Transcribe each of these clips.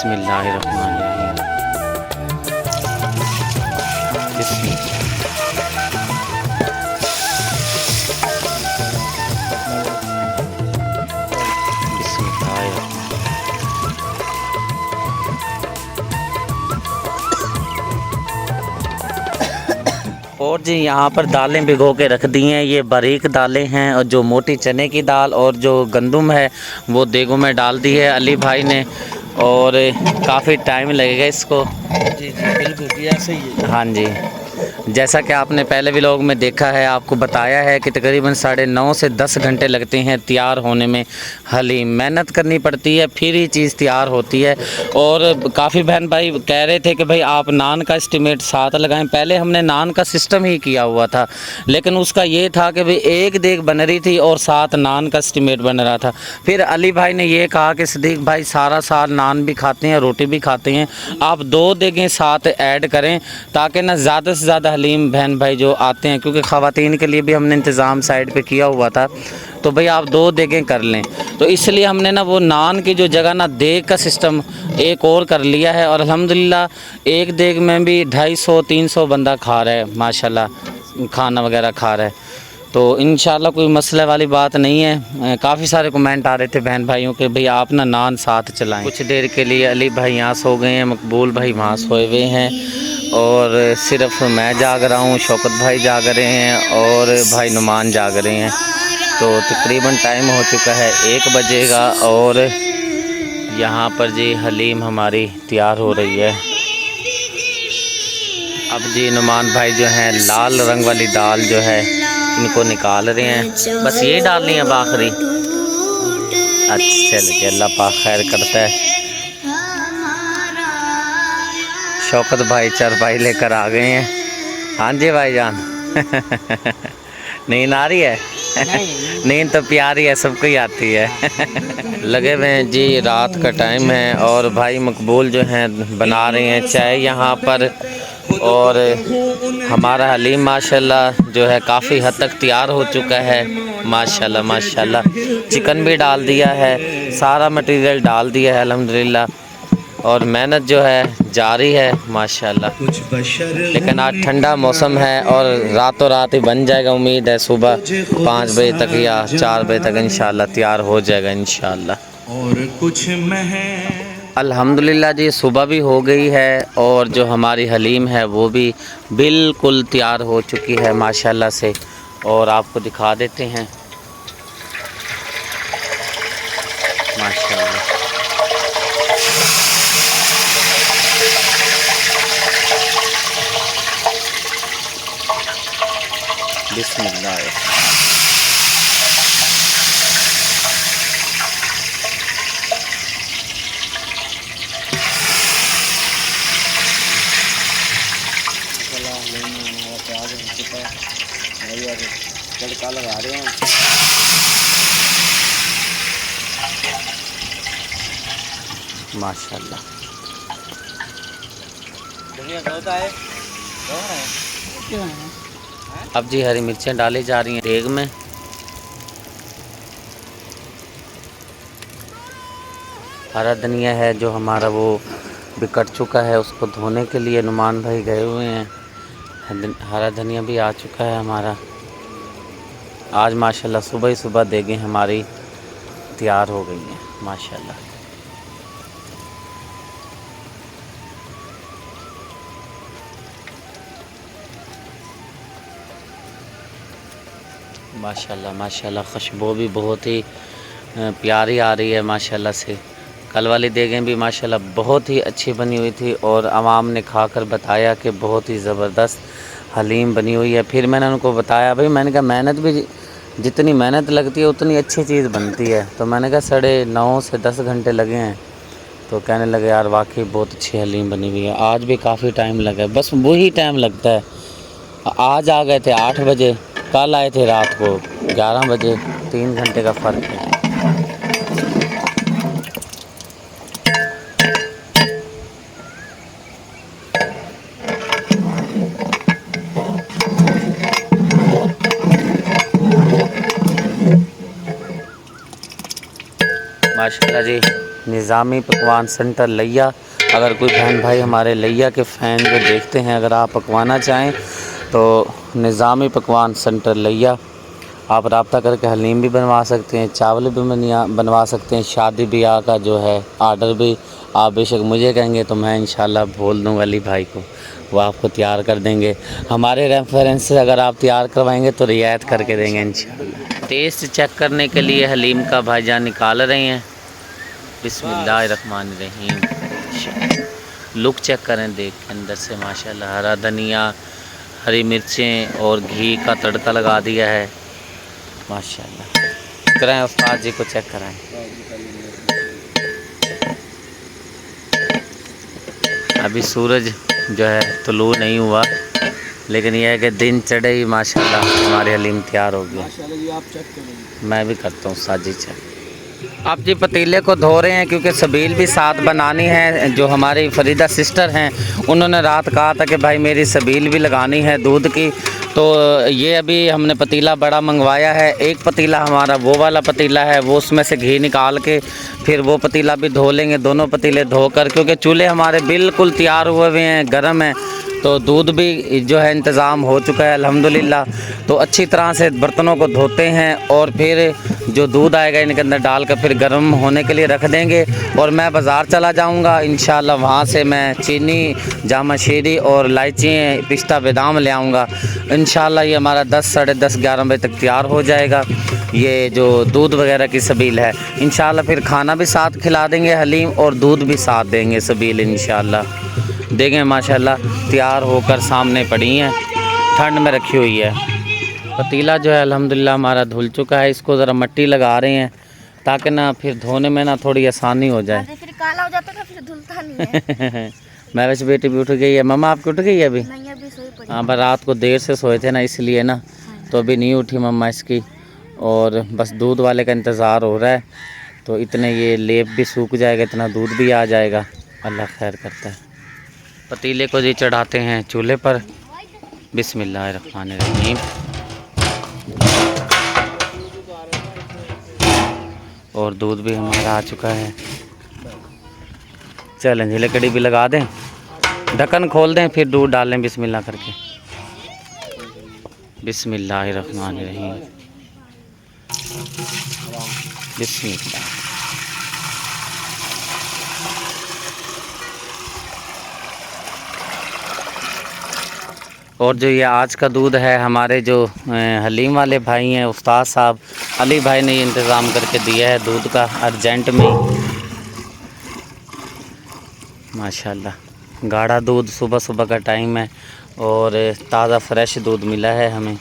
बिस्मिल्लाहिर्रहमानिर्रहीम। बिस्मिल्लाह। और जी यहाँ पर दालें भिगो के रख दी हैं। ये बारीक दालें हैं और जो मोटी चने की दाल और जो गंदम है वो देगों में डाल दी है अली भाई ने, और काफ़ी टाइम लगेगा इसको। जी जी बिल्कुल ऐसे ही है। हाँ जी, जैसा कि आपने पहले व्लॉग में देखा है, आपको बताया है कि तकरीबन 9.5 से 10 घंटे लगते हैं तैयार होने में। हलीम मेहनत करनी पड़ती है फिर ही चीज़ तैयार होती है। और काफ़ी बहन भाई कह रहे थे कि भाई आप नान का एस्टीमेट साथ लगाएं। पहले हमने नान का सिस्टम ही किया हुआ था, लेकिन उसका ये था कि भाई एक देग बन रही थी और साथ नान का एस्टीमेट बन रहा था। फिर अली भाई ने ये कहा कि सदीक भाई सारा साल नान भी खाते हैं रोटी भी खाते हैं, आप 2 देगें साथ ऐड करें ताकि ना ज़्यादा से ज़्यादा हलीम बहन भाई जो आते हैं, क्योंकि ख़वातीन के लिए भी हमने इंतज़ाम साइड पे किया हुआ था, तो भाई आप 2 देगें कर लें। तो इसलिए हमने ना वो नान की जो जगह ना देग का सिस्टम एक और कर लिया है, और अल्हम्दुलिल्लाह एक देग में भी 250-300 बंदा खा रहा है माशाल्लाह, खाना वगैरह खा रहा है। तो इंशाल्लाह कोई मसले वाली बात नहीं है। काफ़ी सारे कमेंट आ रहे थे बहन भाइयों के भाई आप ना नान साथ चलाएं। कुछ देर के लिए अली भाई यहाँ सो गए हैं, मकबूल भाई वहाँ सोए हुए हैं, और सिर्फ मैं जाग रहा हूँ, शौकत भाई जाग रहे हैं और भाई नुमान जाग रहे हैं। तो तकरीबन टाइम हो चुका है 1 बजे का, और यहाँ पर जी हलीम हमारी तैयार हो रही है। अब जी नुमान भाई जो हैं लाल रंग वाली दाल जो है इनको निकाल रहे हैं, बस ये डालनी है आखिरी। अच्छा लगे, अल्लाह पाक खैर करता है। शौकत भाई चरपाई लेकर आ गए हैं। हाँ जी भाईजान नींद आ रही है? नींद तो प्यारी है, सबको ही आती है लगे हुए हैं जी, रात का टाइम है और भाई मकबूल जो हैं बना रहे हैं चाय यहाँ पर, और हमारा हलीम माशाल्लाह जो है काफ़ी हद तक तैयार हो चुका है माशाल्लाह माशाल्लाह। चिकन भी डाल दिया है, सारा मटेरियल डाल दिया है अल्हम्दुलिल्लाह, और मेहनत जो है जारी है माशाल्लाह। लेकिन आज ठंडा मौसम है और रातों रात ही बन जाएगा। उम्मीद है सुबह 5 बजे तक या 4 बजे तक इंशाल्लाह तैयार हो जाएगा इंशाल्लाह। और कुछ अल्हम्दुलिल्लाह जी सुबह भी हो गई है, और जो हमारी हलीम है वो भी बिल्कुल तैयार हो चुकी है माशाल्लाह से, और आपको दिखा देते हैं माशाल्लाह। बिस्मिल्लाह। तड़का लगा रहे हैं माशाल्लाह। अब जी हरी मिर्चें डाली जा रही हैं देग में। हरा धनिया है जो हमारा वो भी कट चुका है, उसको धोने के लिए नुमान भाई गए हुए हैं। हरा धनिया भी आ चुका है हमारा। आज माशाल्लाह सुबह ही सुबह देगें हमारी तैयार हो गई हैं माशाल्लाह। माशाल्लाह माशाल्लाह, खुशबू भी बहुत ही प्यारी आ रही है माशाल्लाह से। कल वाली देगें भी माशाल्लाह बहुत ही अच्छी बनी हुई थी, और आवाम ने खाकर बताया कि बहुत ही ज़बरदस्त हलीम बनी हुई है। फिर मैंने उनको बताया भाई, मैंने कहा मेहनत भी जितनी मेहनत लगती है उतनी अच्छी चीज़ बनती है। तो मैंने कहा 9.5 से 10 घंटे लगे हैं। तो कहने लगे यार वाकई बहुत अच्छी हलीम बनी हुई है। आज भी काफ़ी टाइम लगा, बस वही टाइम लगता है। आज आ गए थे 8 बजे, कल आए थे रात को 11 बजे, 3 घंटे का फ़र्क है। माशाल्लाह जी निज़ामी पकवान सेंटर लिया। अगर कोई बहन भाई हमारे लिया के फ़ैन जो देखते हैं, अगर आप पकवाना चाहें तो निज़ामी पकवान सेंटर लिया आप रब्ता करके हलीम भी बनवा सकते हैं, चावल भी बनवा सकते हैं। शादी ब्याह का जो है आर्डर भी आप बेशक मुझे कहेंगे तो मैं इंशाल्लाह बोल दूँगा अली भाई को, वो आपको तैयार कर देंगे। हमारे रेफरेंस से अगर आप तैयार करवाएंगे तो रियायत करके देंगे इंशाल्लाह। टेस्ट चेक करने के लिए हलीम का भाईजान निकाल रहे हैं। बिस्मिल्लाहिर्रहमानिर्रहीम। लुक चेक करें देख के अंदर से माशाल्लाह। हरा धनिया, हरी मिर्चें और घी का तड़का लगा दिया है माशाल्लाह। कराएं उस्ताद जी को चेक कराएं। अभी सूरज जो है तुलू नहीं हुआ, लेकिन यह है कि दिन चढ़े ही माशाल्लाह हमारे हलीम तैयार हो गया। आप चेक करेंगे, मैं भी करता हूँ उस्ताद जी चेक। आप जी पतीले को धो रहे हैं क्योंकि सबील भी साथ बनानी है। जो हमारी फरीदा सिस्टर हैं उन्होंने रात कहा था कि भाई मेरी सबील भी लगानी है दूध की, तो ये अभी हमने पतीला बड़ा मंगवाया है। एक पतीला हमारा वो वाला पतीला है, वो उसमें से घी निकाल के फिर वो पतीला भी धो लेंगे। दोनों पतीले धोकर, क्योंकि चूल्हे हमारे बिल्कुल तैयार हुए हुए हैं, गर्म हैं, तो दूध भी जो है इंतज़ाम हो चुका है अल्हम्दुलिल्लाह। तो अच्छी तरह से बर्तनों को धोते हैं और फिर जो दूध आएगा इनके अंदर डालकर फिर गर्म होने के लिए रख देंगे। और मैं बाज़ार चला जाऊंगा इंशाल्लाह, वहाँ से मैं चीनी, जामा शीरी और इलायची, पिस्ता, बादाम ले आऊँगा इंशाल्लाह। ये हमारा 10, साढ़े 10, 11 बजे तक तैयार हो जाएगा। ये जो दूध वगैरह की सबील है इंशाल्लाह, फिर खाना भी साथ खिला देंगे हलीम और दूध भी साथ देंगे सबील इंशाल्लाह। देखें माशाल्लाह तैयार होकर सामने पड़ी हैं, ठंड में रखी हुई है। पतीला जो है अल्हम्दुलिल्लाह हमारा धुल चुका है। इसको ज़रा मिट्टी लगा रहे हैं ताकि ना फिर धोने में ना थोड़ी आसानी हो जाए। फिर काला हो जाता है, फिर धुलता नहीं है। मैं वैसे बेटी भी उठ गई है। मम्मा आपकी उठ गई है अभी? नहीं, अभी सोई पड़ी। हाँ, पर रात को देर से सोए थे ना इसलिए ना, तो अभी नहीं उठी मम्मा इसकी। और बस दूध वाले का इंतज़ार हो रहा है, तो इतने ये लेप भी सूख जाएगा, इतना दूध भी आ जाएगा। अल्लाह खैर करता है। पतीले को जी चढ़ाते हैं चूल्हे पर। बिस्मिल्लाहिर्रहमानिर्रहीम। और दूध भी हमारा आ चुका है। चलें जी, लकड़ी भी लगा दें, ढक्कन खोल दें, फिर दूध डाल लें बिस्मिल्लाह करके। बिस्मिल्लाहिर्रहमानिर्रहीम। बिस्मिल्लाह। और जो ये आज का दूध है, हमारे जो हलीम वाले भाई हैं उस्ताद साहब अली भाई ने ये इंतज़ाम करके दिया है दूध का अर्जेंट में माशाल्लाह। गाढ़ा दूध, सुबह सुबह का टाइम है और ताज़ा फ्रेश दूध मिला है हमें।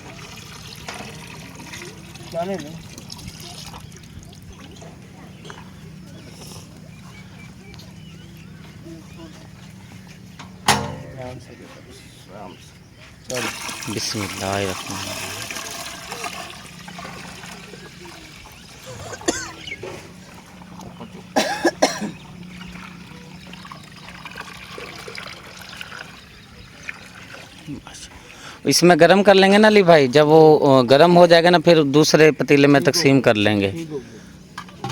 बिस्मिल्लाहिर्रहमानिर्रहीम। इसमें गरम कर लेंगे ना अली भाई, जब वो गरम हो जाएगा ना फिर दूसरे पतीले में तकसीम कर लेंगे।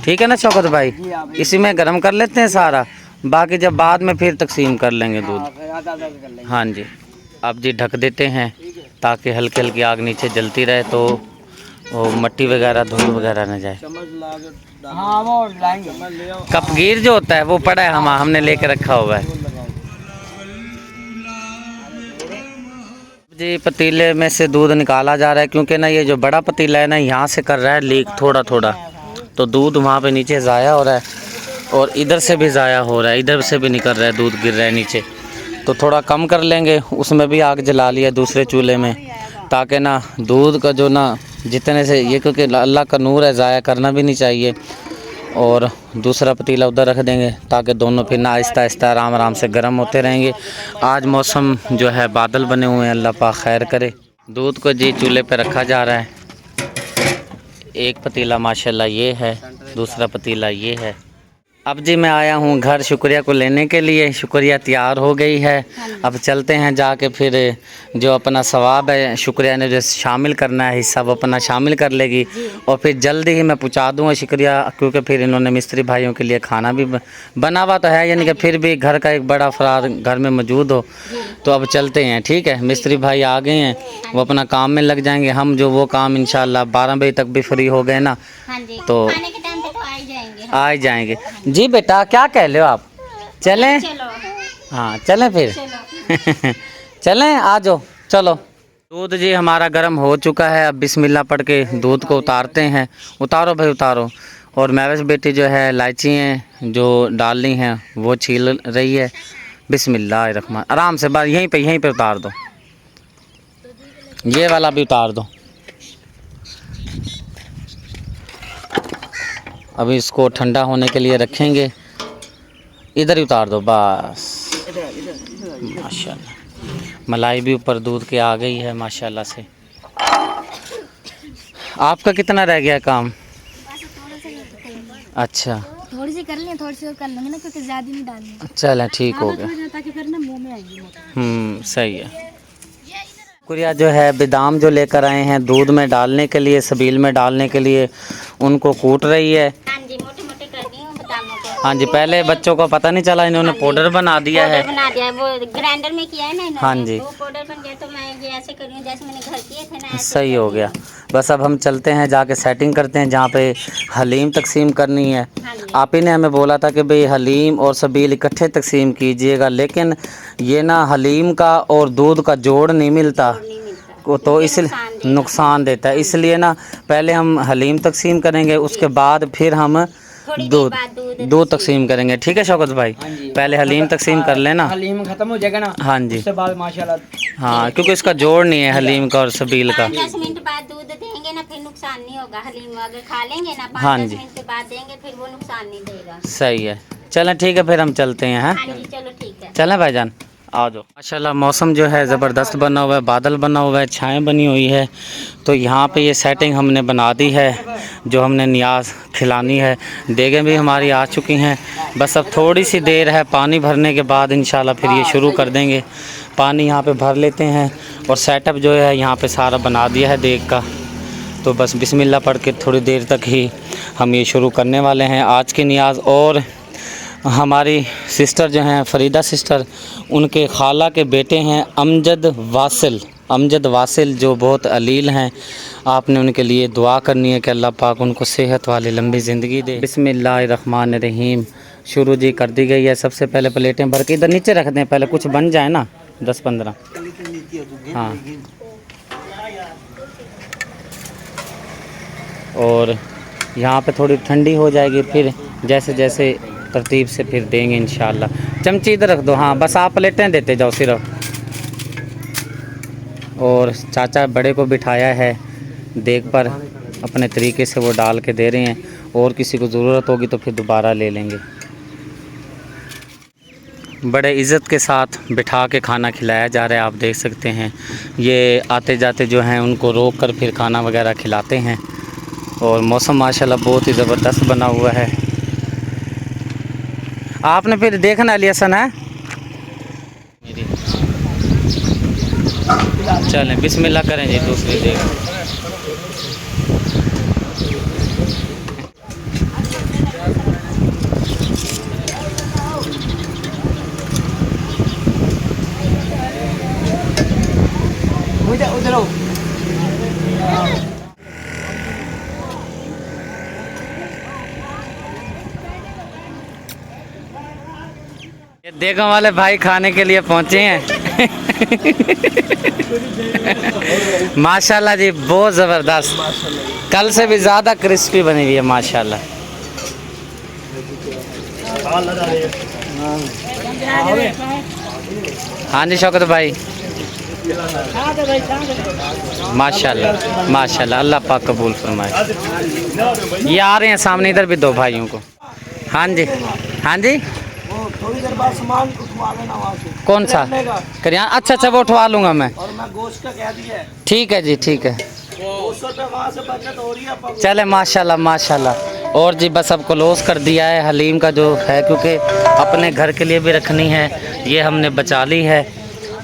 ठीक है ना शौकत भाई? इसी में गरम कर लेते हैं सारा, बाकी जब बाद में फिर तकसीम कर लेंगे दूध। हाँ जी। अब जी ढक देते हैं ताकि हल्की हल्की आग नीचे जलती रहे, तो वो मट्टी वगैरह, धूल वगैरह न जाए। कपगीर जो होता है वो पड़ा है, हमने लेके रखा हुआ है जी। पतीले में से दूध निकाला जा रहा है क्योंकि ना ये जो बड़ा पतीला है ना, यहाँ से कर रहा है लीक थोड़ा थोड़ा, तो दूध वहाँ पे नीचे ज़ाया हो रहा है और इधर से भी ज़ाया हो रहा है, इधर से भी निकल रहा है, दूध गिर रहा है नीचे। तो थोड़ा कम कर लेंगे। उसमें भी आग जला लिया दूसरे चूल्हे में, ताकि ना दूध का जो ना जितने से ये, क्योंकि अल्लाह का नूर है, ज़ाया करना भी नहीं चाहिए। और दूसरा पतीला उधर रख देंगे ताकि दोनों फिर ना आहिस्ता आहिस्ता आराम आराम से गर्म होते रहेंगे। आज मौसम जो है बादल बने हुए हैं, अल्लाह पाक खैर करे। दूध को जी चूल्हे पे रखा जा रहा है। एक पतीला माशाल्लाह ये है, दूसरा पतीला ये है। अब जी मैं आया हूँ घर शुक्रिया को लेने के लिए। शुक्रिया तैयार हो गई है। अब चलते हैं जाके फिर जो अपना सवाब है शुक्रिया ने जो शामिल करना है हिस्सा वो अपना शामिल कर लेगी और फिर जल्दी ही मैं पहुँचा दूँगा शुक्रिया, क्योंकि फिर इन्होंने मिस्त्री भाइयों के लिए खाना भी बना हुआ तो है, यानी कि फिर भी घर का एक बड़ा अफराद घर में मौजूद हो। तो अब चलते हैं, ठीक है। मिस्त्री भाई आ गए हैं, वो अपना काम में लग जाएंगे। हम जो वो काम इंशाल्लाह 12 बजे तक भी फ्री हो गए ना तो खाने के टाइम पे तो आ ही जाएंगे। आ ही जाएंगे। जी बेटा क्या कह रहे हो आप? चलें? हाँ चलें फिर। चलें, आ जाओ, चलो। दूध जी हमारा गर्म हो चुका है। अब बिस्मिल्लाह पढ़ के दूध को उतारते हैं। उतारो भाई उतारो। और महवश बेटी जो है इलायची हैं जो डालनी है वो छील रही है। बिस्मिल्लाहिर्रहमान, आराम से बार यहीं पे उतार दो। ये वाला भी उतार दो। अभी इसको ठंडा होने के लिए रखेंगे। इधर ही उतार दो बस। माशाल्लाह मलाई भी ऊपर दूध के आ गई है माशाल्लाह से। आपका कितना रह गया काम? अच्छा थोड़ी सी कर लें, थोड़ी सी और कर लेंगे ना, क्योंकि ज्यादा नहीं डालनी। चलें ठीक हो गया। ताकि फिर ना मुंह में आएगी। सही है। शुक्रिया जो है बादाम जो लेकर आए हैं दूध में डालने के लिए, सबील में डालने के लिए, उनको कूट रही है। हाँ जी, मोटे मोटे कर दी हूँ बादामों को। हाँ जी, पहले बच्चों को पता नहीं चला, इन्होंने पाउडर बना दिया है। बना दिया है, वो ग्राइंडर में किया है ना इन्होंने। हाँ जी, वो पाउडर बन गया तो मैं ये ऐसे कर रही हूँ जैसे मैंने घर किए थे ना। सही हो गया। बस अब हम चलते हैं जाके सेटिंग करते हैं जहाँ पे हलीम तकसीम करनी है। आप ही ने हमें बोला था कि भाई हलीम और सबील इकट्ठे तकसीम कीजिएगा, लेकिन ये ना हलीम का और दूध का जोड़ नहीं मिलता तो इसलिए नुकसान देता है। इसलिए ना पहले हम हलीम तकसीम करेंगे, उसके बाद फिर हम दूध तकसीम करेंगे। ठीक है शौकत भाई, पहले हलीम तकसीम कर लेना। हलीम खत्म हो जाएगा ना, हाँ जी, उसके बाद माशाल्लाह। हाँ क्योंकि इसका जोड़ नहीं है हलीम का और सबील का। 10 मिनट बाद दूध देंगे ना, फिर नुकसान नहीं होगा। हलीम अगर खा लेंगे ना 5-10 हाँ जी, मिनट के बाद देंगे, फिर वो नुकसान नहीं देगा। सही है। चलें ठीक है, फिर हम चलते हैं। हाँ हाँ जी चलो ठीक है। चलें भाईजान, आ जाओ। माशाल्लाह मौसम जो है ज़बरदस्त बना हुआ है, बादल बना हुआ है, छाएं बनी हुई है। तो यहाँ पे ये सेटिंग हमने बना दी है जो हमने नियाज खिलानी है। देगें भी हमारी आ चुकी हैं, बस अब थोड़ी सी देर है। पानी भरने के बाद इंशाल्लाह फिर ये शुरू कर देंगे। पानी यहाँ पे भर लेते हैं और सेटअप जो है यहाँ पे सारा बना दिया है देग का। तो बस बिस्मिल्लाह पढ़ के थोड़ी देर तक ही हम ये शुरू करने वाले हैं आज की नियाज। और हमारी सिस्टर जो हैं फरीदा सिस्टर, उनके खाला के बेटे हैं अमजद वासिल जो बहुत अलील हैं। आपने उनके लिए दुआ करनी है कि अल्लाह पाक उनको सेहत वाली लंबी ज़िंदगी दे। बिस्मिल्लाहिर्रहमानिर्रहीम शुरू जी कर दी गई है। सबसे पहले प्लेटें भर के इधर नीचे रख दें, पहले कुछ बन जाए ना 10-15। हाँ और यहाँ पे थोड़ी ठंडी हो जाएगी, फिर जैसे जैसे तरतीब से फिर देंगे इंशाल्लाह। चमची इधर रख दो। हाँ बस आप प्लेटें देते जाओ सिर्फ। और चाचा बड़े को बिठाया है देग पर, अपने तरीके से वो डाल के दे रहे हैं। और किसी को ज़रूरत होगी तो फिर दोबारा ले लेंगे। बड़े इज़्ज़त के साथ बिठा के खाना खिलाया जा रहा है, आप देख सकते हैं। ये आते जाते जो हैं उनको रोक कर फिर खाना वगैरह खिलाते हैं। और मौसम माशाल्लाह बहुत ही ज़बरदस्त बना हुआ है। आपने फिर देखना लिया सन है। चलें बिस्मिल्लाह करें जी दूसरी देख। उधर आओ। ये देगों वाले भाई खाने के लिए पहुंचे हैं। माशाल्लाह जी बहुत ज़बरदस्त, कल से भी ज़्यादा क्रिस्पी बनी हुई है माशाल्लाह। हाँ जी शौकत भाई, माशाल्लाह माशाल्लाह, अल्लाह पाक कबूल फरमाए। ये आ रहे हैं सामने, इधर भी दो भाइयों को। हाँ जी हाँ जी, थोड़ी देर बाद सामान उठवा लेना वहाँ से। कौन सा करिया? अच्छा अच्छा वो उठवा लूँगा मैं। और मैं गोश्त का कह दिया है। ठीक है जी ठीक है। 200 रुपये वहाँ से बचत हो रही है। चले माशाल्लाह माशाल्लाह। और जी बस अब क्लोज़ कर दिया है हलीम का जो है, क्योंकि अपने घर के लिए भी रखनी है, ये हमने बचा ली है।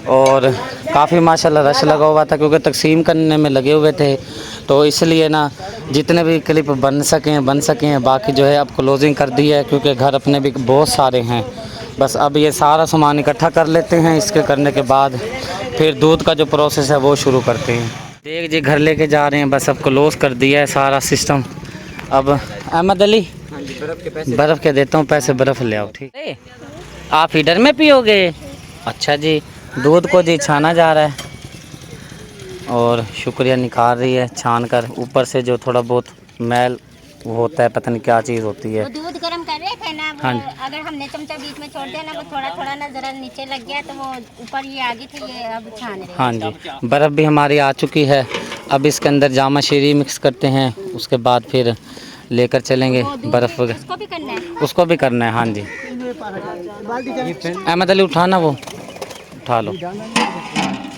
और काफ़ी माशाल्लाह रश लगा हुआ था, क्योंकि तकसीम करने में लगे हुए थे, तो इसलिए ना जितने भी क्लिप बन सकें, बाकी जो है अब क्लोजिंग कर दी है, क्योंकि घर अपने भी बहुत सारे हैं। बस अब ये सारा सामान इकट्ठा कर लेते हैं, इसके करने के बाद फिर दूध का जो प्रोसेस है वो शुरू करते हैं। देख जी घर लेके जा रहे हैं, बस अब क्लोज़ कर दिया है सारा सिस्टम। अब अहमद अली बर्फ़ के देता हूँ पैसे, बर्फ़ ले आओ। ठीक, आप फीडर में पियोगे? अच्छा जी, दूध को जी छाना जा रहा है और शुक्रिया निकाल रही है छान कर, ऊपर से जो थोड़ा बहुत मैल वो होता है, पता नहीं क्या चीज़ होती है। वो दूध गर्म कर रहे थे ना, हाँ। अगर हमने चमचा बीच में छोड़ दिया ना, वो थोड़ा थोड़ा ना जरा नीचे लग गया, तो वो ऊपर ये आ गई थी, ये अब छान रहे हैं। हाँ जी, बर्फ़ भी हमारी आ चुकी है। अब इसके अंदर जामा शीरी मिक्स करते हैं, उसके बाद फिर लेकर चलेंगे बर्फ़ वगैरह। उसको भी करना है, उसको भी करना है। हाँ जी, अहमद अली उठाना, वो उठा लो,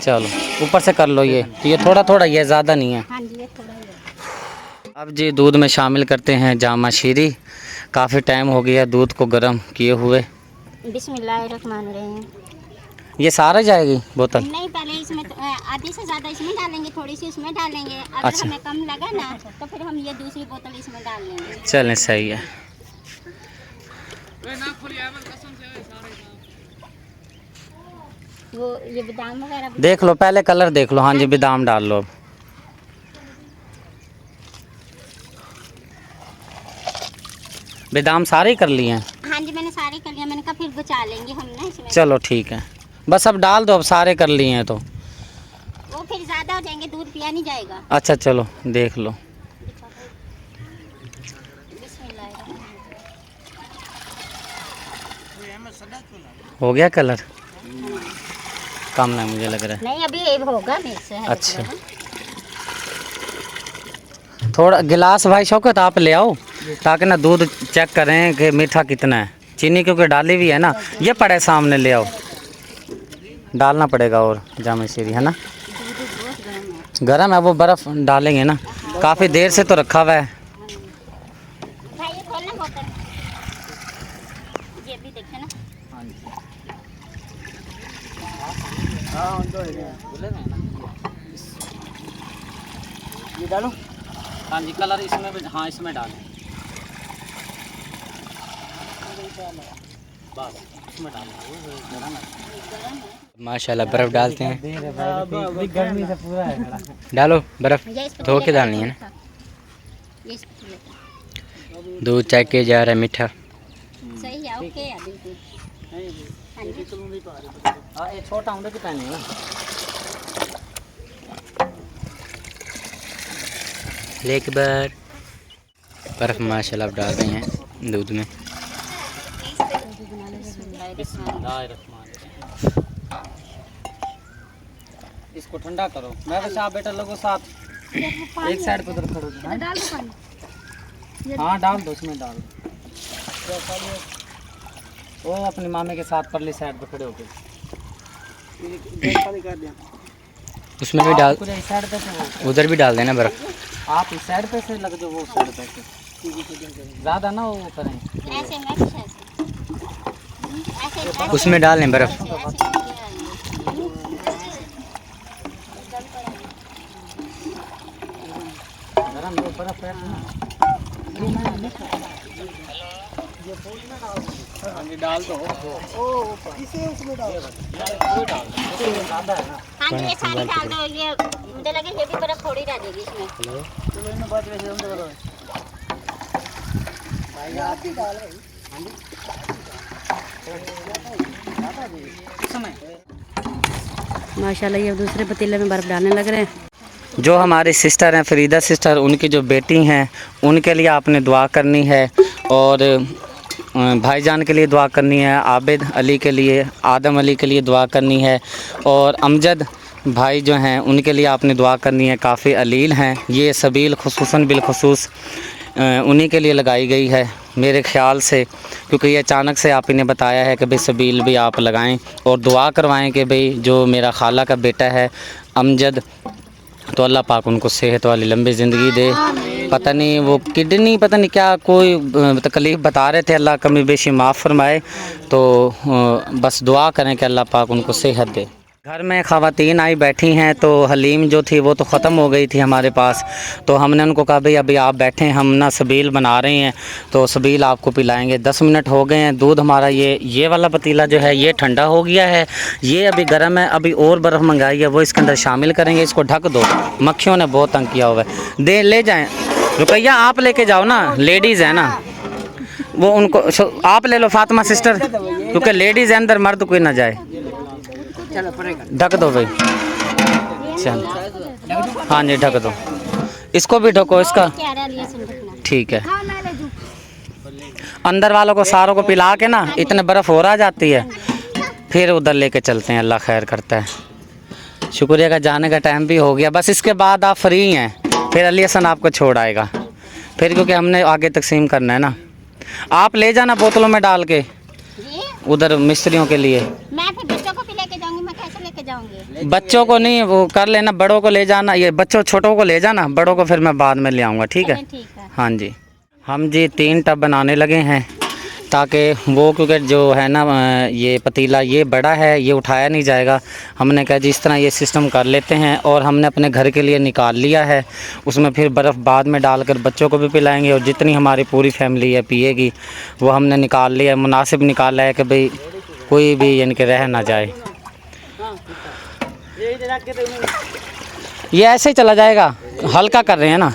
चलो ऊपर से कर लो। ये थोड़ा थोड़ा, ये ज़्यादा नहीं है। हाँ जी, ये थोड़ा ही है। अब जी दूध में शामिल करते हैं जामा शीरी। काफ़ी टाइम हो गया दूध को गर्म किए हुए। बिस्मिल्लाहिर्रहमानिर्रहीम। ये सारा जाएगी बोतल? नहीं, पहले इसमें आधी से ज़्यादा इसमें डालेंगे, थोड़ी सी इसमें डालेंगे। अगर अच्छा। हमें कम लगा ना, तो फिर हम ये दूसरी बोतल इसमें डाल लेंगे। चलें, सही है। वो ये बादाम वगैरह भी देख लो पहले कलर देख लो। हाँ जी, बादाम डाल लो। बादाम सारे ही कर लिए हैं? हाँ जी, मैंने सारे कर लिया। मैंने कहा फिर बचा लेंगे हम ना इसमें। चलो ठीक है, बस अब डाल दो, अब सारे कर लिए हैं तो। वो फिर ज़्यादा हो जाएंगे, दूध पिया नहीं जाएगा। अच्छा चलो देख लो। हो गया कलर? कम ना मुझे लग रहा है। नहीं, अभी ये होगा मिक्स है। अच्छा, थोड़ा गिलास भाई शौकत आप ले आओ, ताकि ना दूध चेक करें कि मीठा कितना है। चीनी क्योंकि डाली हुई है ना, ये पड़े सामने, ले आओ। डालना पड़ेगा और जामा शीरी है ना, गरम है। वो बर्फ़ डालेंगे ना, काफ़ी देर से तो रखा हुआ है। भाई ये खोलना बोतल, ये भी देखे ना। ये डालो। हाँ जी, कलर इसमें भी, हाँ इसमें डालें, इसमें डालें। माशाल्लाह बर्फ़ डालते हैं। गर्मी से पूरा है। डालो बर्फ़, ये इसको धो के डालनी है ना। ये इसको लेते दूध चेक किया जा रहा है मीठा। हैं। सही है, ओके है बिल्कुल। हाँ जी। हाँ, ये छोटा उंडे की पहनी है ना। लेके बाद बर्फ़ माशाल्लाह आप डाल रहे हैं दूध में। इसको ठंडा करो। मैं वैसे आप बेटा लोगों साथ एक साइड पे उधर खड़ो। हाँ डाल दो, उसमें डाल दो। वो अपने मामे के साथ परली साइड पे खड़े होके उसमें भी डाल, कुछ इस साइड पे से उधर भी डाल देना बर्फ़। आप इस साइड पे से लग जाओ, वो साइड पे से ज़्यादा ना वो करें। ऐसे मैं कुछ ऐसे ऐसे उसमें डाल लें बर्फ़। गरम जो बर्फ है ना, डाल दो। इसे उसमें डालो। हाँ जी, ये सारी डाल दो। ये मुझे लगे ये भी बर्फ थोड़ी डालेगी इसमें। चलो इन बात वैसे हम तो भाई आप भी डाल भाई। माशाल्लाह ये दूसरे पतीले में बर्फ़ डालने लग रहे हैं। जो हमारी सिस्टर हैं फरीदा सिस्टर, उनकी जो बेटी हैं उनके लिए आपने दुआ करनी है, और भाईजान के लिए दुआ करनी है, आबिद अली के लिए, आदम अली के लिए दुआ करनी है, और अमजद भाई जो हैं उनके लिए आपने दुआ करनी है। काफ़ी अलील हैं ये सबील, खुसूसन बिलखुसूस उन्हीं के लिए लगाई गई है मेरे ख़्याल से, क्योंकि ये अचानक से आप इन्हें बताया है कि भाई सबील भी आप लगाएं और दुआ करवाएं कि भाई जो मेरा खाला का बेटा है अमजद, तो अल्लाह पाक उनको सेहत वाली लंबी ज़िंदगी दे पता नहीं वो किडनी पता नहीं क्या कोई तकलीफ़ बता रहे थे। अल्लाह कमी बेशी माफ़ फरमाए। तो बस दुआ करें कि अल्लाह पाक उनको सेहत दे। घर में ख़वातीन आई बैठी हैं, तो हलीम जो थी वो तो ख़त्म हो गई थी हमारे पास। तो हमने उनको कहा भाई अभी आप बैठें, हम ना सबील बना रहे हैं तो सबील आपको पिलाएंगे। 10 मिनट हो गए हैं। दूध हमारा ये वाला पतीला जो है ये ठंडा हो गया है, ये अभी गर्म है। अभी और बर्फ़ मंगाई है वो इसके अंदर शामिल करेंगे। इसको ढक दो, मक्खियों ने बहुत तंग किया हुआ है। दे ले जाएँ रुकैया, आप लेके जाओ ना, लेडीज़ है ना वो, उनको आप ले लो फातिमा सिस्टर, क्योंकि लेडीज़ है अंदर, मर्द कोई ना जाए। ढक दो भाई, चल हाँ जी ढक दो, इसको भी ढको इसका, ठीक है। अंदर वालों को सारों को पिला के ना इतने बर्फ़ हो रहा जाती है, फिर उधर लेके चलते हैं। अल्लाह खैर करता है। शुक्रिया का जाने का टाइम भी हो गया। बस इसके बाद आप फ्री हैं, फिर अली हसन आपको छोड़ आएगा फिर, क्योंकि हमने आगे तकसीम करना है ना। आप ले जाना बोतलों में डाल के उधर मिस्त्रियों के लिए। मैं फिर बच्चों को भी लेके जाऊंगी, मैं कैसे लेके जाऊंगी? बच्चों को नहीं, वो कर लेना, बड़ों को ले जाना। ये बच्चों छोटों को ले जाना, बड़ों को फिर मैं बाद में ले आऊँगा, ठीक है? ठीक है। हाँ जी। हम जी 3 टब बनाने लगे हैं, ताकि वो क्योंकि जो है ना ये पतीला ये बड़ा है, ये उठाया नहीं जाएगा। हमने कहा जी इस तरह ये सिस्टम कर लेते हैं, और हमने अपने घर के लिए निकाल लिया है। उसमें फिर बर्फ़ बाद में डालकर बच्चों को भी पिलाएंगे, और जितनी हमारी पूरी फैमिली है पिएगी वो हमने निकाल लिया है। मुनासिब निकाला है कि भाई कोई भी यानी कि रह ना जाए। ये ऐसे ही चला जाएगा, हल्का कर रहे हैं ना।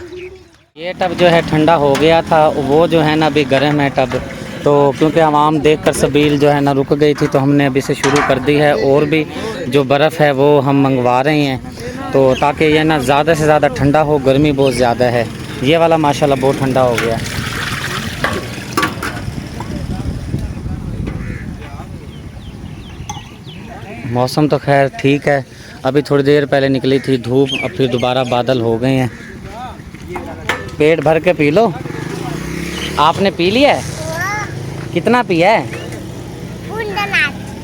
ये टब जो है ठंडा हो गया था, वो जो है ना अभी गर्म है टब। तो क्योंकि आवाम देखकर सबील जो है ना रुक गई थी, तो हमने अभी से शुरू कर दी है। और भी जो बर्फ़ है वो हम मंगवा रहे हैं, तो ताकि ये ना ज़्यादा से ज़्यादा ठंडा हो। गर्मी बहुत ज़्यादा है। ये वाला माशाल्लाह बहुत ठंडा हो गया। मौसम तो खैर ठीक है, अभी थोड़ी देर पहले निकली थी धूप, अब फिर दोबारा बादल हो गए हैं। पेट भर के पी लो। आपने पी लिया है? कितना पिया है?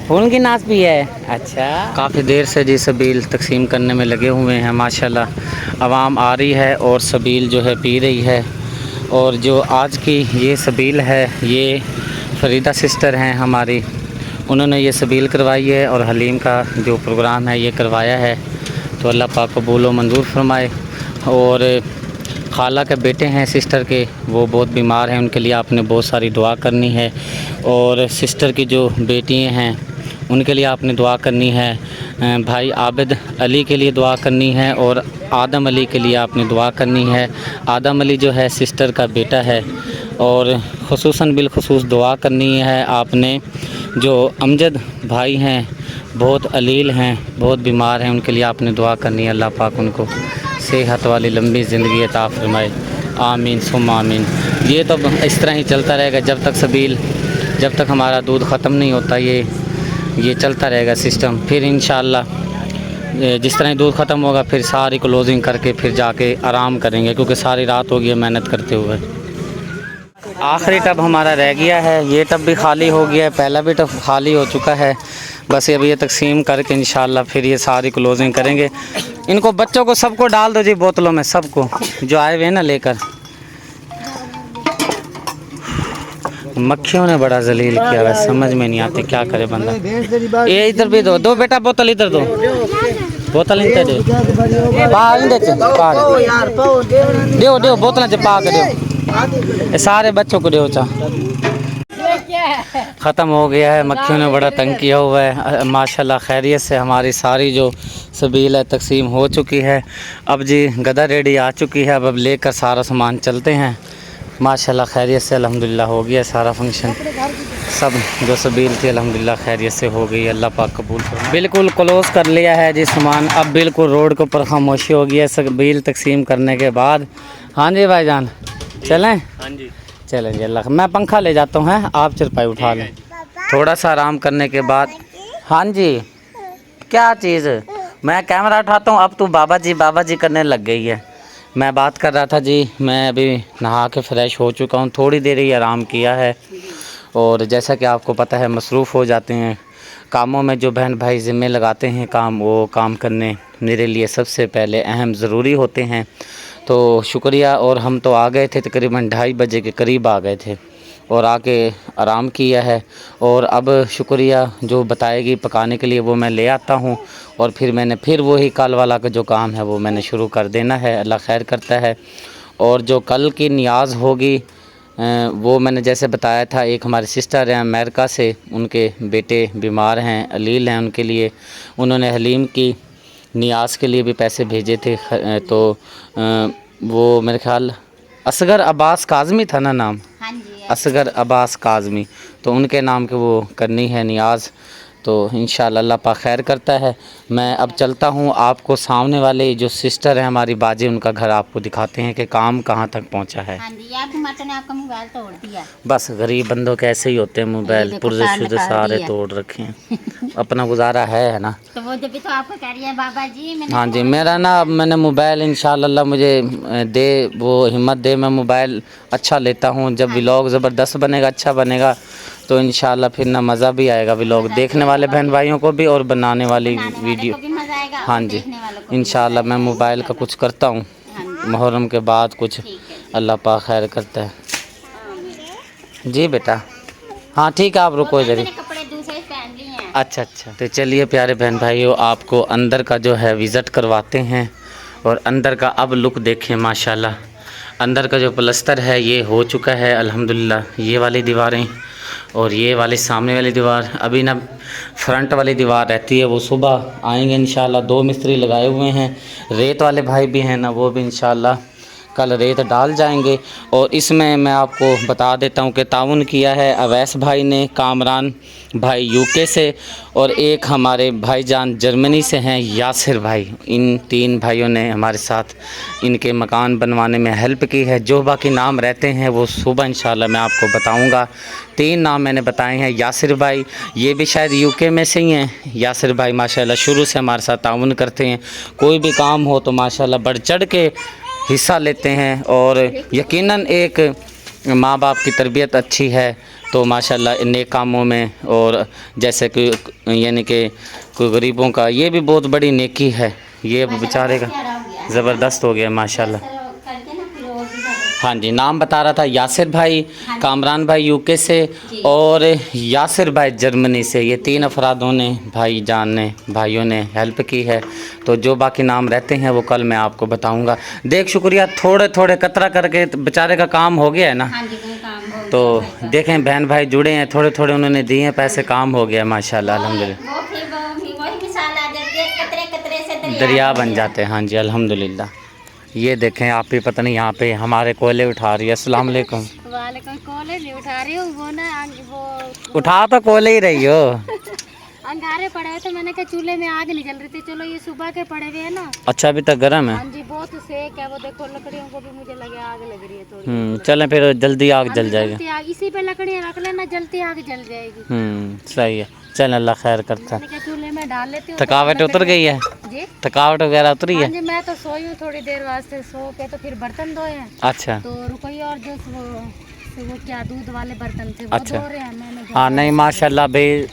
फूल की नाच पी है। अच्छा, काफ़ी देर से जी सबील तकसीम करने में लगे हुए हैं। माशाल्लाह आवाम आ रही है और सबील जो है पी रही है। और जो आज की ये सबील है, ये फरीदा सिस्टर हैं हमारी, उन्होंने ये सबील करवाई है, और हलीम का जो प्रोग्राम है ये करवाया है। तो अल्लाह पाक कबूल व मंजूर फरमाए। और खाला के बेटे हैं सिस्टर के, वो बहुत बीमार हैं, उनके लिए आपने बहुत सारी दुआ करनी है। और सिस्टर की जो बेटियां हैं उनके लिए आपने दुआ करनी है। भाई आबिद अली के लिए दुआ करनी है, और आदम अली के लिए आपने दुआ करनी है। आदम अली जो है सिस्टर का बेटा है, और ख़ुसूसन बिलखुसूस दुआ करनी है आपने। जो अमजद भाई हैं बहुत अलील हैं, बहुत बीमार हैं, उनके लिए आपने दुआ करनी है। अल्लाह पाक उनको सेहत वाली लंबी ज़िंदगी अता फरमाए। आमीन सुम्मा आमीन। ये तो इस तरह ही चलता रहेगा जब तक सबील, जब तक हमारा दूध ख़त्म नहीं होता, ये चलता रहेगा सिस्टम। फिर इंशाअल्लाह जिस तरह दूध ख़त्म होगा फिर सारी क्लोजिंग करके फिर जाके आराम करेंगे, क्योंकि सारी रात हो गई है मेहनत करते हुए। आखिरी टब हमारा रह गया है, ये टब भी खाली हो गया है, पहला भी टब खाली हो चुका है। बस अब ये तकसीम करके इंशाअल्लाह फिर ये सारी क्लोजिंग करेंगे। इनको बच्चों को सबको डाल दो जी बोतलों में, सबको जो आए हुए हैं ना लेकर। मक्खियों ने बड़ा जलील किया है, समझ में नहीं आती क्या करे बंदा। ये इधर भी दो बेटा बोतल, इधर दो बोतल, इधर दे दो बोतल च पा के दो, सारे बच्चों को दो चा। ख़त्म हो गया है, मक्खियों ने बड़ा तंग किया हुआ है। माशाल्लाह खैरियत से हमारी सारी जो सबील है तकसीम हो चुकी है। अब जी गदा रेडी आ चुकी है, अब लेकर सारा सामान चलते हैं। माशाल्लाह खैरियत से अल्हम्दुलिल्लाह हो गया सारा फंक्शन, सब जो सबील थी अल्हम्दुलिल्लाह खैरियत से हो गई। अल्लाह पाक कबूल कर। बिल्कुल क्लोज़ कर लिया है जी सामान, अब बिल्कुल रोड के ऊपर खामोशी हो गई है सबील तकसीम करने के बाद। हाँ जी भाईजान चलें? हाँ जी चलें जी। अल्लाह, मैं पंखा ले जाता हूँ, हैं आप चरपाई उठा लें थोड़ा सा आराम करने के बाद। हाँ जी क्या चीज़, मैं कैमरा उठाता हूँ, अब तू बाबा जी करने लग गई है। मैं बात कर रहा था जी, मैं अभी नहा के फ़्रेश हो चुका हूँ, थोड़ी देर ही आराम किया है। और जैसा कि आपको पता है मसरूफ़ हो जाते हैं कामों में, जो बहन भाई ज़िम्मे लगाते हैं काम, वो काम करने मेरे लिए सबसे पहले अहम ज़रूरी होते हैं। तो शुक्रिया। और हम तो आ गए थे तकरीबन 2:30 बजे के करीब आ गए थे और आके आराम किया है। और अब शुक्रिया जो बताएगी पकाने के लिए वो मैं ले आता हूँ और फिर मैंने फिर वही कल वाला का जो काम है वो मैंने शुरू कर देना है। अल्लाह खैर करता है। और जो कल की नियाज़ होगी वो मैंने जैसे बताया था, एक हमारे सिस्टर हैं अमेरिका से, उनके बेटे बीमार हैं, अलील हैं, उनके लिए उन्होंने हलीम की नियाज़ के लिए भी पैसे भेजे थे। तो वो मेरे ख्याल असगर अब्बास काज़मी था ना नाम, हाँ जी। असगर अब्बास काज़मी, तो उनके नाम के वो करनी है नियाज़। तो इंशाअल्लाह अल्लाह पाक खैर करता है। मैं अब चलता हूँ, आपको सामने वाले जो सिस्टर हैं हमारी बाजी, उनका घर आपको दिखाते हैं कि काम कहाँ तक पहुँचा है। हाँ जी, आपकी माता ने आपका मोबाइल तोड़ दिया। बस गरीब बंदों के ऐसे ही होते हैं, मोबाइल पुर्जे शुर्जे सारे तोड़ रखे हैं। अपना गुजारा है ना। तो वो जब भी तो आपको कह रही है बाबा जी मैंने हाँ जी, मेरा ना मैंने मोबाइल इंशाअल्लाह मुझे दे, वो हिम्मत दे, मैं मोबाइल अच्छा लेता हूँ। जब व्लॉग ज़बरदस्त बनेगा, अच्छा बनेगा तो इंशाअल्लाह फिर ना मज़ा भी आएगा व्लॉग देखने वाले बहन भाइयों को भी और बनाने वाली वीडियो। को भी मजा आएगा। हाँ जी, इंशाअल्लाह मैं मोबाइल का कुछ करता हूँ मुहर्रम के बाद कुछ, अल्लाह पाक खैर करता है। जी बेटा, हाँ ठीक है, आप रुको इधर ही। कपड़े दूसरे पहन लिए हैं। अच्छा अच्छा, तो चलिए प्यारे बहन भाइयों, आपको अंदर का जो है विज़िट करवाते हैं और अंदर का अब लुक देखें। माशाल्लाह अंदर का जो प्लस्तर है ये हो चुका है अल्हम्दुलिल्लाह। ये वाली दीवारें और ये वाली सामने वाली दीवार, अभी ना फ्रंट वाली दीवार रहती है, वो सुबह आएंगे इंशाल्लाह। 2 मिस्त्री लगाए हुए हैं, रेत वाले भाई भी हैं ना, वो भी इंशाल्लाह कल रेत डाल जाएंगे। और इसमें मैं आपको बता देता हूँ कि ताउन किया है अवैस भाई ने, कामरान भाई यूके से, और एक हमारे भाईजान जर्मनी से हैं यासिर भाई। इन 3 भाइयों ने हमारे साथ इनके मकान बनवाने में हेल्प की है। जो बाकी नाम रहते हैं वो सुबह इंशाल्लाह मैं आपको बताऊँगा। 3 नाम मैंने बताए हैं। यासिर भाई ये भी शायद यूके में से ही हैं। यासिर भाई माशाल्लाह शुरू से हमारे साथ ताउन करते हैं, कोई भी काम हो तो माशाल्लाह बढ़ चढ़ के हिस्सा लेते हैं। और यकीनन एक माँ बाप की तरबियत अच्छी है तो माशाल्लाह नेक कामों में, और जैसे कि यानी कि कोई गरीबों का, ये भी बहुत बड़ी नेकी है। ये बेचारे का ज़बरदस्त हो गया माशाल्लाह। हाँ जी, नाम बता रहा था यासिर भाई, कामरान भाई यूके से और यासिर भाई जर्मनी से। ये 3 अफरादों ने, भाइयों ने हेल्प की है। तो जो बाकी नाम रहते हैं वो कल मैं आपको बताऊंगा। देख शुक्रिया, थोड़े थोड़े कतरा करके बेचारे का काम हो गया है ना। हाँ जी, काम हो गया। तो देखें बहन भाई जुड़े हैं, थोड़े थोड़े उन्होंने दिए हैं पैसे, काम हो गया माशाल्लाह अल्हम्दुलिल्लाह। वो फिर वही मिसाल आ जाती है, कतरे कतरे से दरिया बन जाते हैं। हाँ जी अल्हम्दुलिल्लाह। ये देखें आप भी, पता नहीं यहाँ पे हमारे कोयले उठा रही है। अस्सलाम वालेकुम। वालेकुम। कोले नहीं उठा रही हूँ, वो ना वो उठा तो कोयले ही रही हो। अंगारे पड़े हुए थे, मैंने कहा चूल्हे में आग नहीं जल रही थी, चलो ये सुबह के पड़े हुए हैं ना। अच्छा अभी तक गर्म है। हाँ जी, बहुत सेक है, वो देखो लकड़ियों को भी मुझे लगे आग लग रही है थोड़ी। चलें फिर, जल्दी आग जल जाएगी। जलती आग, इसी पे लकड़ियाँ रख लेना, जल्दी आग जल जाएगी। सही है, चल अल्लाह खैर करता है। मैंने कहा चूल्हे में डाल लेती हूँ। थकावट उतर गई है? जी थकावट वगैरह उतरी हाँ है? जी, मैं तो सोई हूँ थोड़ी देर वास्ते, सो के तो फिर बर्तन धोए हैं। अच्छा तो रुकोई, और जो वो क्या दूध वाले बर्तन थे वो अच्छा। धो रहे हैं। मैंने हाँ नहीं माशाल्लाह भाई,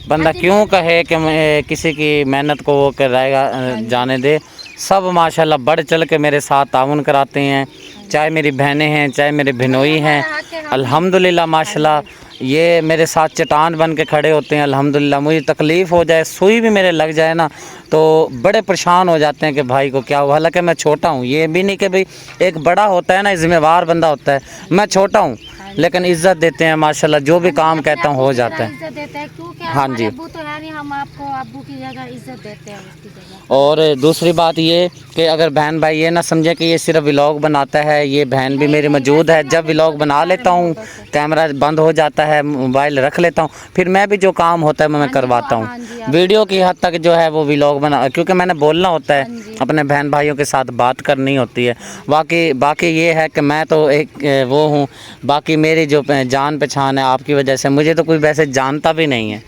बंदा क्यों कहे कि मैं किसी की मेहनत को वो कराएगा, जाने दे। सब माशाल्लाह बढ़ चल के मेरे साथ ताउन कराते हैं, चाहे मेरी बहनें हैं चाहे मेरे भिनोई हैं। अल्हम्दुलिल्लाह माशाल्लाह ये मेरे साथ चट्टान बन के खड़े होते हैं। अल्हम्दुलिल्लाह मुझे तकलीफ़ हो जाए, सुई भी मेरे लग जाए ना तो बड़े परेशान हो जाते हैं कि भाई को क्या हुआ। हालांकि मैं छोटा हूँ, ये भी नहीं कि भाई एक बड़ा होता है ना, जिम्मेवार बंदा होता है। मैं छोटा हूँ लेकिन इज़्ज़त देते हैं माशाल्लाह, जो भी काम कहता हूँ हो जाता है। इज्जत देते हैं क्योंकि हाँ जी, अब्बू तो है नहीं, हम आपको अब्बू की जगह इज्जत देते हैं, उसकी जगह। और दूसरी बात ये कि अगर बहन भाई ये ना समझे कि ये सिर्फ व्लॉग बनाता है, ये बहन भी मेरी मौजूद है। जब व्लॉग बना लेता हूँ कैमरा बंद हो जाता है, मोबाइल रख लेता हूँ, फिर मैं भी जो काम होता है मैं करवाता हूँ। वीडियो की हद तक जो है वो व्लॉग बना, क्योंकि मैंने बोलना होता है, अपने बहन भाइयों के साथ बात करनी होती है। बाकी ये है कि मैं तो एक वो हूँ, बाकी मेरी जो जान पहचान है आपकी वजह से, मुझे तो कोई वैसे जानता भी नहीं है।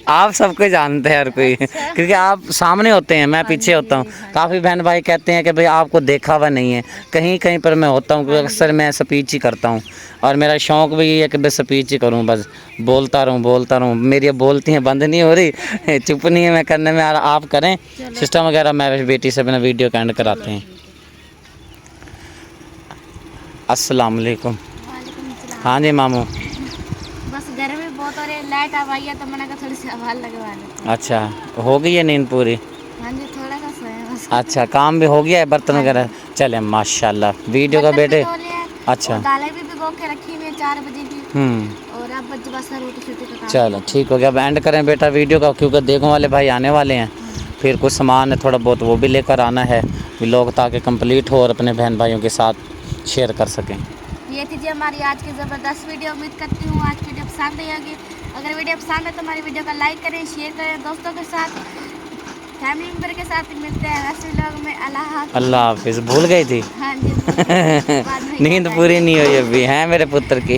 आप सबको जानते हैं हर कोई, क्योंकि आप सामने होते हैं, मैं पीछे होता हूँ। काफ़ी बहन भाई कहते हैं कि भाई आपको देखा हुआ नहीं है, कहीं कहीं पर मैं होता हूँ, क्योंकि अक्सर मैं स्पीच ही करता हूँ और मेरा शौक़ भी ये है कि मैं स्पीच ही करूँ, बस बोलता रहूँ। मेरी अब बोलती हैं बंद नहीं हो रही, चुप नहीं है मैं करने में। आप करें सिस्टम वगैरह, मैं बेटी से अपना वीडियो का एंड कराते हैं। अस्सलाम वालेकुम। वालेकुम सलाम। हाँ जी मामू। बस गर्मी बहुत हो रही है, लाइट अब आई है तो मैंने कहा थोड़ी सी हवा लगवा लेते। अच्छा, हो गई है नींद पूरी? हाँ जी, थोड़ा सा सोए बस। अच्छा, काम भी हो गया है, बर्तन वगैरह? चले माशाल्लाह। वीडियो का बर्तन भी बेटे। धो लिए हैं, अच्छा। और दालें भी भिगो के रखी हुई है 4 बजे की। और अब बस रोटी छोटी का काम चलो है। ठीक हो गया। अब एंड करें बेटा वीडियो का, क्योंकि देखने वाले भाई आने वाले हैं। फिर कुछ सामान है थोड़ा बहुत वो भी लेकर आना है व्लॉग, ताकि कंप्लीट हो और अपने बहन भाइयों के साथ शेयर कर सकें। ये थी जी हमारी आज की ज़बरदस्त वीडियो। उम्मीद करती हूँ आज की वीडियो पसंद आई होगी। अगर वीडियो पसंद है तो हमारी वीडियो का लाइक करें, शेयर करें, दोस्तों के साथ, फैमिली मेम्बर के साथ। मिलते हैं ऐसे व्लॉग में। अल्लाह हाफ़िज़। अल्लाह हाफिज़। भूल गई थी? हाँ जी, बाद में नींद याद पूरी आएगी। नहीं हुई अभी हैं मेरे पुत्र की।